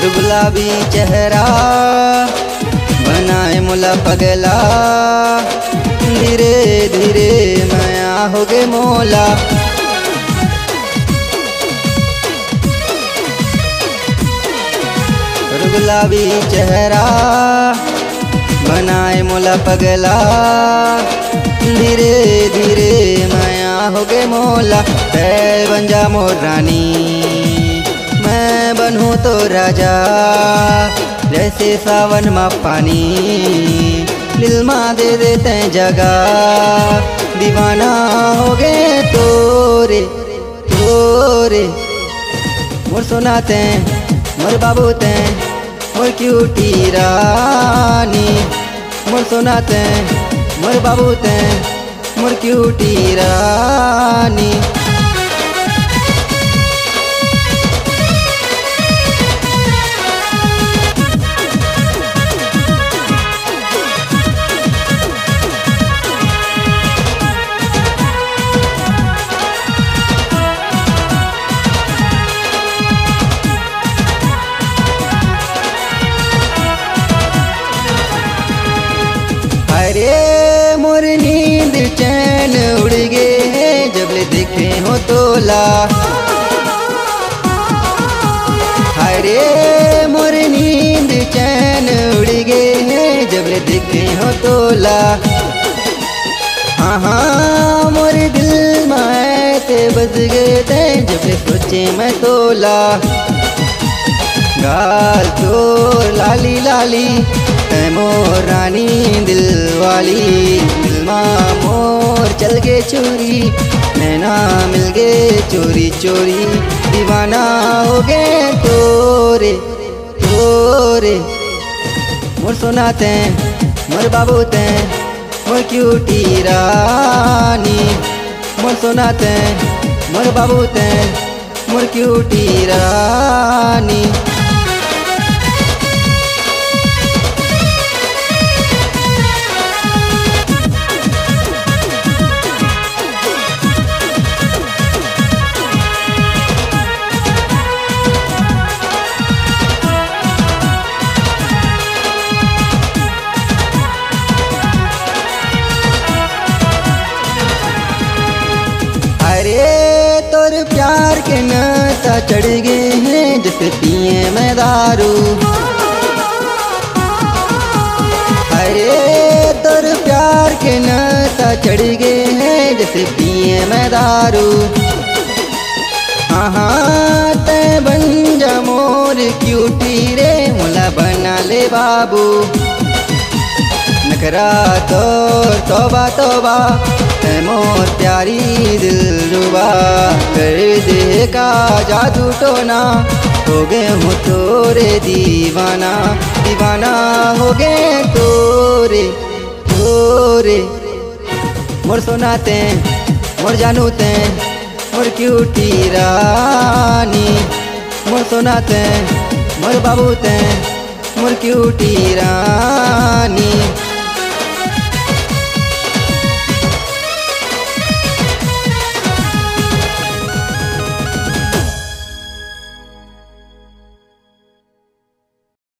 गुलाबी चेहरा बनाए मुला पगला, धीरे धीरे माया हो गे मोला। गुलाबी चेहरा बनाए मुला पगला, धीरे धीरे माया हो गे मोला। है बन जा मोर रानी, मैं बनूं तो राजा, जैसे सावन मा पानी, दिल माँ दे देते जगह। दीवाना हो गए तोरे तोरे, मोर सुनाते मोर बाबू ते, मोर क्यूटी रानी। मोर सुनाते मोर बाबू ते, मोर क्यूटी रानी। अरे मोर नींद चैन उड़ गए जब ले देखे हो तोला। अरे मोर नींद चैन उड़ गए जब ले देखे हो तोला। हाँ हाँ मोर दिल में ते बज गए थे जब ले सोचे मैं तोला। गाल चोर लाली लाली, मोर रानी दिल वाली, दिल माँ मोर चल गे चोरी, नैना मिल गे चोरी चोरी। दीवाना हो गे तोरे तोरे, मोर सुनाते मोर बाबू ते, मोर क्यूटी रानी। मोर सुनाते मोर बाबू ते, मोर क्यूटी रानी। अरे तोर प्यार के नशा चढ़ गए हैं जैसे पिए मैं दारू। अरे तोर प्यार के नशा चढ़ गए हैं जैसे पिए मैं दारू। हाँ हाँ ते बन जा मोर क्यूटी रे, मुला बना ले बाबू। नखरा तोर तौबा तौबा, मोर प्यारी दिल रुबा, कर दे का जादू टोना, हो गए हूँ तोरे दीवाना। दीवाना हो गए तोरे तोरे, मोर सुनाते मोर जानूते, मोर क्यूटी रानी। मोर सुनाते मोर बाबूते, मोर क्यूटी रानी।